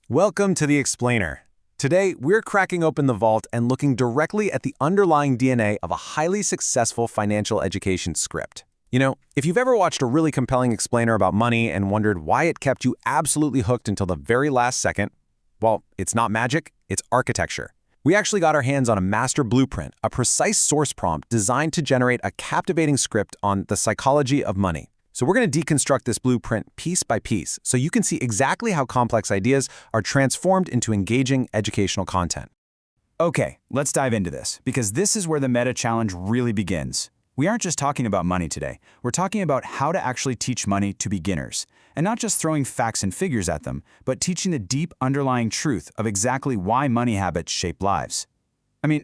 Welcome to The Explainer. Today, we're cracking open the vault and looking directly at the underlying DNA of a highly successful financial education script. You know, if you've ever watched a really compelling explainer about money and wondered why it kept you absolutely hooked until the very last second, well, it's not magic, it's architecture. We actually got our hands on a master blueprint, a precise source prompt designed to generate a captivating script on the psychology of money. So we're going to deconstruct this blueprint piece by piece so you can see exactly how complex ideas are transformed into engaging educational content. Okay, let's dive into this, because this is where the meta challenge really begins. We aren't just talking about money today. We're talking about how to actually teach money to beginners, and not just throwing facts and figures at them, but teaching the deep underlying truth of exactly why money habits shape lives. I mean,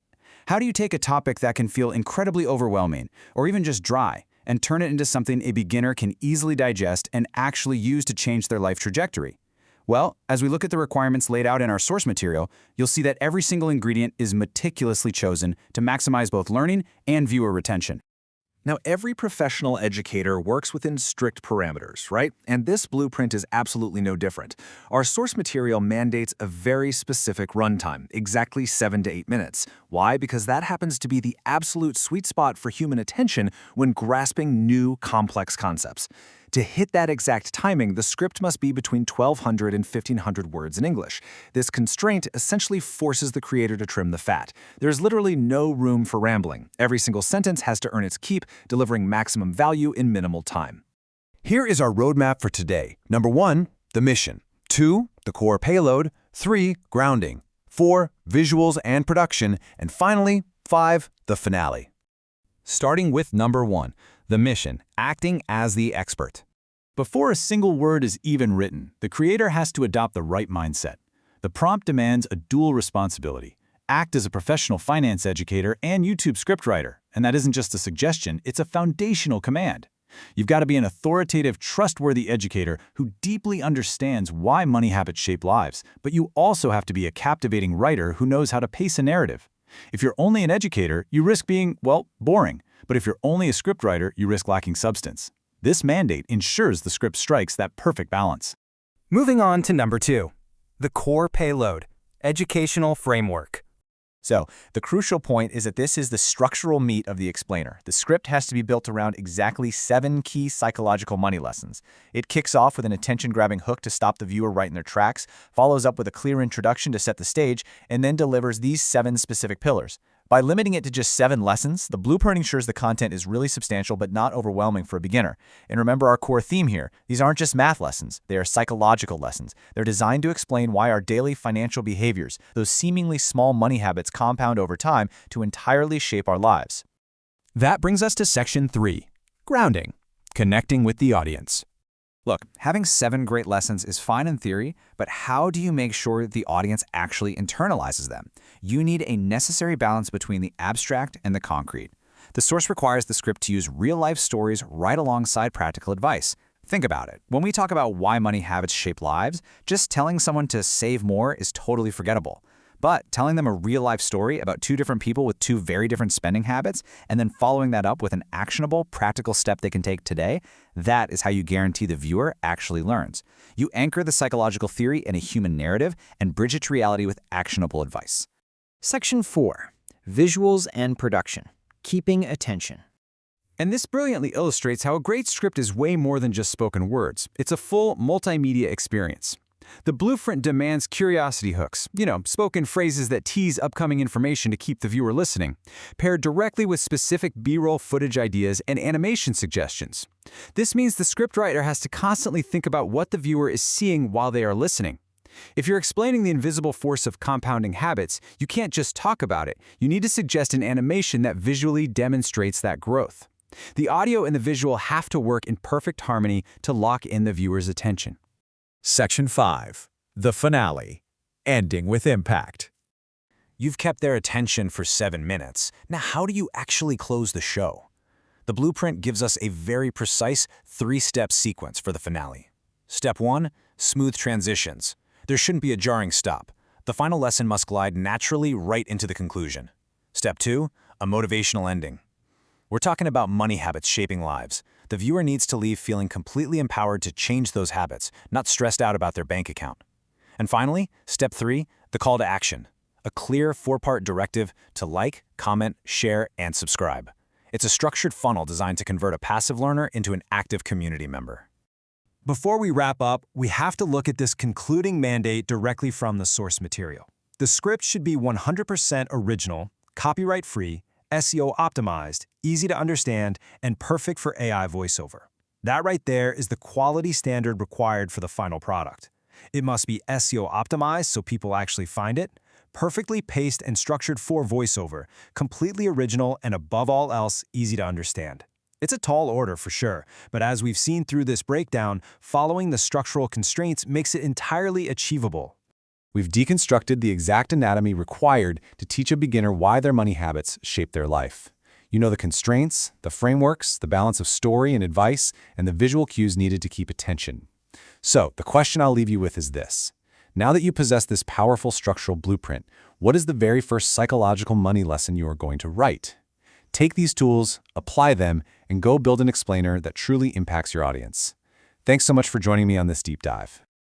how do you take a topic that can feel incredibly overwhelming, or even just dry, and turn it into something a beginner can easily digest and actually use to change their life trajectory? Well, as we look at the requirements laid out in our source material, you'll see that every single ingredient is meticulously chosen to maximize both learning and viewer retention. Now, every professional educator works within strict parameters, right? And this blueprint is absolutely no different. Our source material mandates a very specific runtime, exactly 7 to 8 minutes. Why? Because that happens to be the absolute sweet spot for human attention when grasping new, complex concepts. To hit that exact timing, the script must be between 1,200 and 1,500 words in English. This constraint essentially forces the creator to trim the fat. There's literally no room for rambling. Every single sentence has to earn its keep, delivering maximum value in minimal time. Here is our roadmap for today. Number 1, the mission. 2, the core payload. 3, grounding. 4, visuals and production. And finally, 5, the finale. Starting with number 1, the mission, acting as the expert. Before a single word is even written, the creator has to adopt the right mindset. The prompt demands a dual responsibility: act as a professional finance educator and YouTube scriptwriter. And that isn't just a suggestion, it's a foundational command. You've got to be an authoritative, trustworthy educator who deeply understands why money habits shape lives, but you also have to be a captivating writer who knows how to pace a narrative. If you're only an educator, you risk being, well, boring. But if you're only a scriptwriter, you risk lacking substance. This mandate ensures the script strikes that perfect balance. Moving on to number 2, the core payload, educational framework. So, the crucial point is that this is the structural meat of the explainer. The script has to be built around exactly 7 key psychological money lessons. It kicks off with an attention-grabbing hook to stop the viewer right in their tracks, follows up with a clear introduction to set the stage, and then delivers these 7 specific pillars. By limiting it to just 7 lessons, the blueprint ensures the content is really substantial but not overwhelming for a beginner. And remember our core theme here. These aren't just math lessons, they are psychological lessons. They're designed to explain why our daily financial behaviors, those seemingly small money habits, compound over time to entirely shape our lives. That brings us to section 3, grounding, connecting with the audience. Look, having 7 great lessons is fine in theory, but how do you make sure the audience actually internalizes them? You need a necessary balance between the abstract and the concrete. The source requires the script to use real-life stories right alongside practical advice. Think about it. When we talk about why money habits shape lives, just telling someone to save more is totally forgettable. But telling them a real-life story about 2 different people with 2 very different spending habits, and then following that up with an actionable, practical step they can take today, that is how you guarantee the viewer actually learns. You anchor the psychological theory in a human narrative and bridge it to reality with actionable advice. Section 4, visuals and production, keeping attention. And this brilliantly illustrates how a great script is way more than just spoken words. It's a full multimedia experience. The blueprint demands curiosity hooks, spoken phrases that tease upcoming information to keep the viewer listening, paired directly with specific B-roll footage ideas and animation suggestions. This means the scriptwriter has to constantly think about what the viewer is seeing while they are listening. If you're explaining the invisible force of compounding habits, you can't just talk about it. You need to suggest an animation that visually demonstrates that growth. The audio and the visual have to work in perfect harmony to lock in the viewer's attention. Section 5, the finale, ending with impact. You've kept their attention for 7 minutes. Now, how do you actually close the show? The blueprint gives us a very precise 3-step sequence for the finale. Step 1, smooth transitions. There shouldn't be a jarring stop. The final lesson must glide naturally right into the conclusion. Step 2, a motivational ending. We're talking about money habits shaping lives. The viewer needs to leave feeling completely empowered to change those habits, not stressed out about their bank account. And finally, step 3, the call to action. A clear 4-part directive to like, comment, share, and subscribe. It's a structured funnel designed to convert a passive learner into an active community member. Before we wrap up, we have to look at this concluding mandate directly from the source material. The script should be 100% original, copyright-free, SEO optimized, easy to understand, and perfect for AI voiceover. That right there is the quality standard required for the final product. It must be SEO optimized so people actually find it, perfectly paced and structured for voiceover, completely original, and above all else, easy to understand. It's a tall order for sure, but as we've seen through this breakdown, following the structural constraints makes it entirely achievable. We've deconstructed the exact anatomy required to teach a beginner why their money habits shape their life. You know the constraints, the frameworks, the balance of story and advice, and the visual cues needed to keep attention. So, the question I'll leave you with is this. Now that you possess this powerful structural blueprint, what is the very first psychological money lesson you are going to write? Take these tools, apply them, and go build an explainer that truly impacts your audience. Thanks so much for joining me on this deep dive.